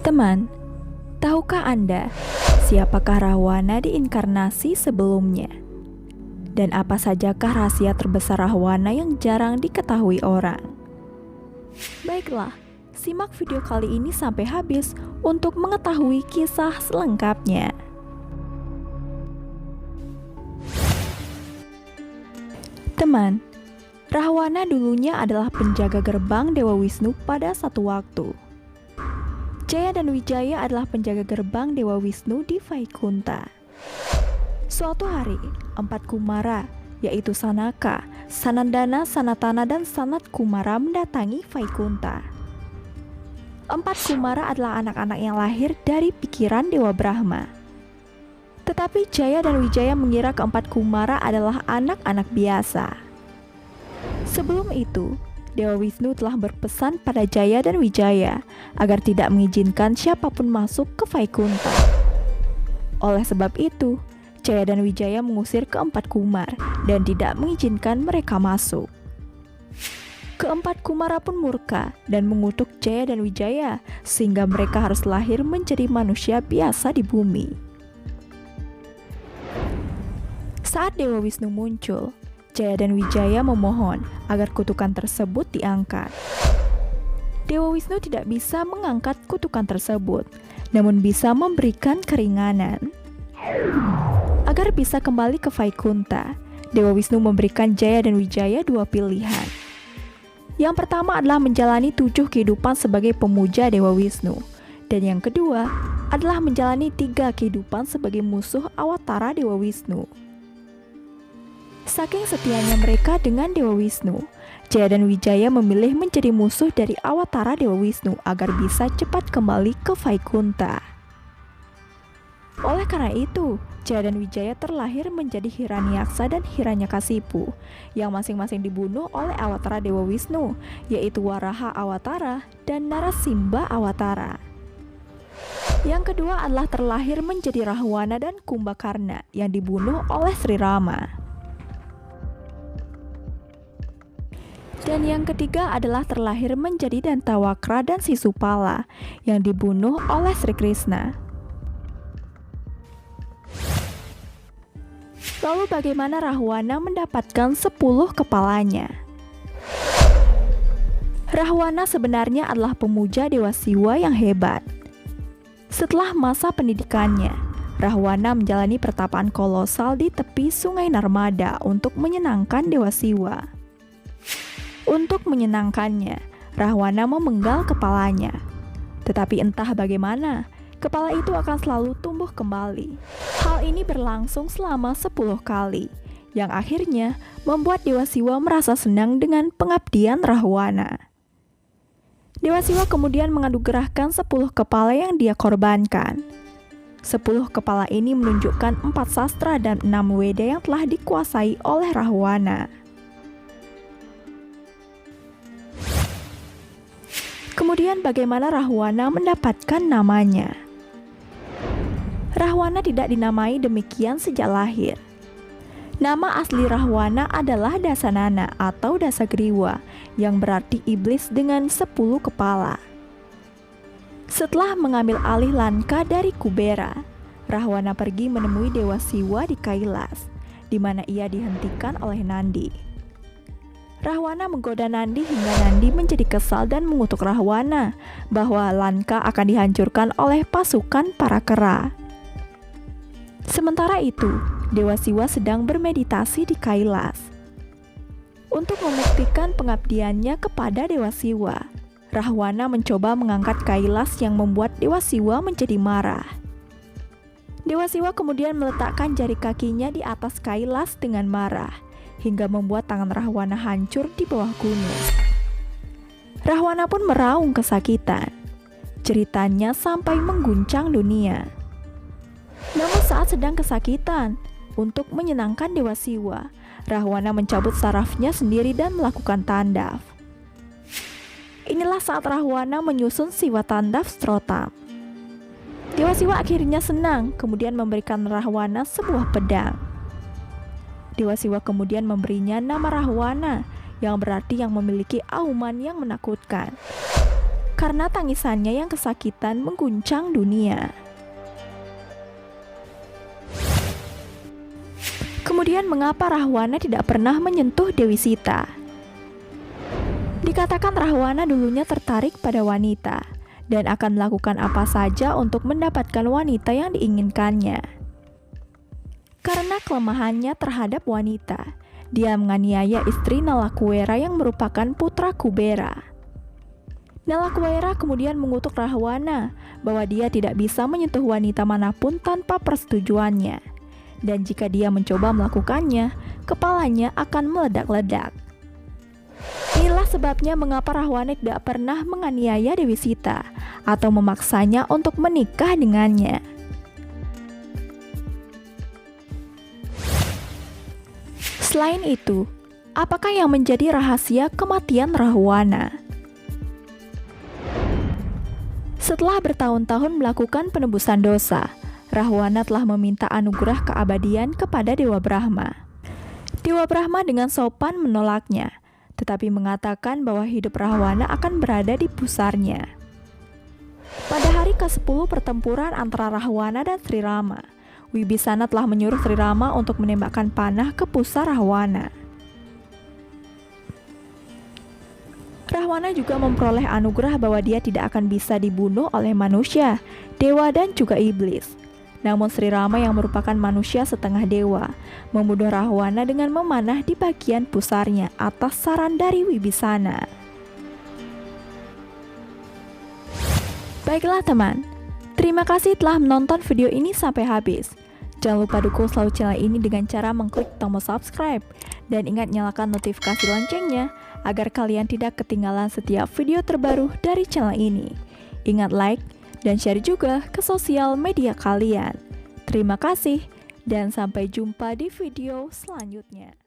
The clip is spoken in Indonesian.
Teman, tahukah Anda siapakah Rahwana di inkarnasi sebelumnya? Dan apa sajakah rahasia terbesar Rahwana yang jarang diketahui orang? Baiklah, simak video kali ini sampai habis untuk mengetahui kisah selengkapnya. Teman, Rahwana dulunya adalah penjaga gerbang Dewa Wisnu pada satu waktu. Jaya dan Wijaya adalah penjaga gerbang Dewa Wisnu di Vaikunta. Suatu hari, 4 Kumara, yaitu Sanaka, Sanandana, Sanatana, dan Sanat Kumara mendatangi Vaikunta. 4 Kumara adalah anak-anak yang lahir dari pikiran Dewa Brahma. Tetapi Jaya dan Wijaya mengira keempat Kumara adalah anak-anak biasa. Sebelum itu, Dewa Wisnu telah berpesan pada Jaya dan Wijaya agar tidak mengizinkan siapapun masuk ke Vaikunta. Oleh sebab itu, Jaya dan Wijaya mengusir keempat Kumar dan tidak mengizinkan mereka masuk. Keempat Kumara pun murka dan mengutuk Jaya dan Wijaya sehingga mereka harus lahir menjadi manusia biasa di bumi. Saat Dewa Wisnu muncul, Jaya dan Wijaya memohon agar kutukan tersebut diangkat. Dewa Wisnu tidak bisa mengangkat kutukan tersebut, namun bisa memberikan keringanan. Agar bisa kembali ke Vaikunta, Dewa Wisnu memberikan Jaya dan Wijaya 2 pilihan. Yang pertama adalah menjalani 7 kehidupan sebagai pemuja Dewa Wisnu, dan yang kedua adalah menjalani 3 kehidupan sebagai musuh awatara Dewa Wisnu. Saking setianya mereka dengan Dewa Wisnu, Jaya dan Wijaya memilih menjadi musuh dari awatara Dewa Wisnu agar bisa cepat kembali ke Vaikunta. Oleh karena itu, Jaya dan Wijaya terlahir menjadi Hiranyaksa dan Hiranyakasipu, yang masing-masing dibunuh oleh awatara Dewa Wisnu, yaitu Waraha Awatara dan Narasimba Awatara. Yang kedua adalah terlahir menjadi Rahwana dan Kumbakarna, yang dibunuh oleh Sri Rama. Dan yang ketiga adalah terlahir menjadi Dantawakra dan Sisupala, yang dibunuh oleh Sri Krishna. Lalu bagaimana Rahwana mendapatkan 10 kepalanya? Rahwana sebenarnya adalah pemuja Dewa Siwa yang hebat. Setelah masa pendidikannya, Rahwana menjalani pertapaan kolosal di tepi Sungai Narmada untuk menyenangkan Dewa Siwa. Untuk menyenangkannya, Rahwana memenggal kepalanya. Tetapi entah bagaimana, kepala itu akan selalu tumbuh kembali. Hal ini berlangsung selama 10 kali, yang akhirnya membuat Dewa Siwa merasa senang dengan pengabdian Rahwana. Dewa Siwa kemudian menganugerahkan 10 kepala yang dia korbankan. 10 kepala ini menunjukkan 4 sastra dan 6 Weda yang telah dikuasai oleh Rahwana. Kemudian bagaimana Rahwana mendapatkan namanya? Rahwana tidak dinamai demikian sejak lahir. Nama asli Rahwana adalah Dasanana atau Dasagriwa, yang berarti iblis dengan 10 kepala. Setelah mengambil alih Lanka dari Kubera, Rahwana pergi menemui Dewa Siwa di Kailas, di mana ia dihentikan oleh Nandi. Rahwana menggoda Nandi hingga Nandi menjadi kesal dan mengutuk Rahwana bahwa Lanka akan dihancurkan oleh pasukan para kera. Sementara itu, Dewa Siwa sedang bermeditasi di Kailas. Untuk membuktikan pengabdiannya kepada Dewa Siwa, Rahwana mencoba mengangkat Kailas yang membuat Dewa Siwa menjadi marah. Dewa Siwa kemudian meletakkan jari kakinya di atas Kailas dengan marah, hingga membuat tangan Rahwana hancur di bawah gunung. Rahwana pun meraung kesakitan. Ceritanya sampai mengguncang dunia. Namun saat sedang kesakitan, untuk menyenangkan Dewa Siwa, Rahwana mencabut sarafnya sendiri dan melakukan tandaf. Inilah saat Rahwana menyusun Siwa Tandaf Strotam. Dewa Siwa akhirnya senang, kemudian memberikan Rahwana sebuah pedang. Dewa Siwa kemudian memberinya nama Rahwana, yang berarti yang memiliki auman yang menakutkan. karena tangisannya yang kesakitan mengguncang dunia. Kemudian mengapa Rahwana tidak pernah menyentuh Dewi Sita? Dikatakan Rahwana dulunya tertarik pada wanita dan akan melakukan apa saja untuk mendapatkan wanita yang diinginkannya. Karena kelemahannya terhadap wanita, dia menganiaya istri Nalakuwera yang merupakan putra Kubera. Nalakuwera kemudian mengutuk Rahwana bahwa dia tidak bisa menyentuh wanita manapun tanpa persetujuannya. Dan jika dia mencoba melakukannya, kepalanya akan meledak-ledak. Inilah sebabnya mengapa Rahwana tidak pernah menganiaya Dewi Sita atau memaksanya untuk menikah dengannya. Selain itu, apakah yang menjadi rahasia kematian Rahwana? Setelah bertahun-tahun melakukan penebusan dosa, Rahwana telah meminta anugerah keabadian kepada Dewa Brahma. Dewa Brahma dengan sopan menolaknya, tetapi mengatakan bahwa hidup Rahwana akan berada di pusarnya. Pada hari ke-10 pertempuran antara Rahwana dan Sri Rama, Wibisana telah menyuruh Sri Rama untuk menembakkan panah ke pusar Rahwana. Rahwana juga memperoleh anugerah bahwa dia tidak akan bisa dibunuh oleh manusia, dewa, dan juga iblis. Namun Sri Rama yang merupakan manusia setengah dewa membunuh Rahwana dengan memanah di bagian pusarnya atas saran dari Wibisana. Baiklah teman, terima kasih telah menonton video ini sampai habis. Jangan lupa dukung selalu channel ini dengan cara mengklik tombol subscribe. Dan ingat nyalakan notifikasi loncengnya agar kalian tidak ketinggalan setiap video terbaru dari channel ini. Ingat like dan share juga ke sosial media kalian. Terima kasih dan sampai jumpa di video selanjutnya.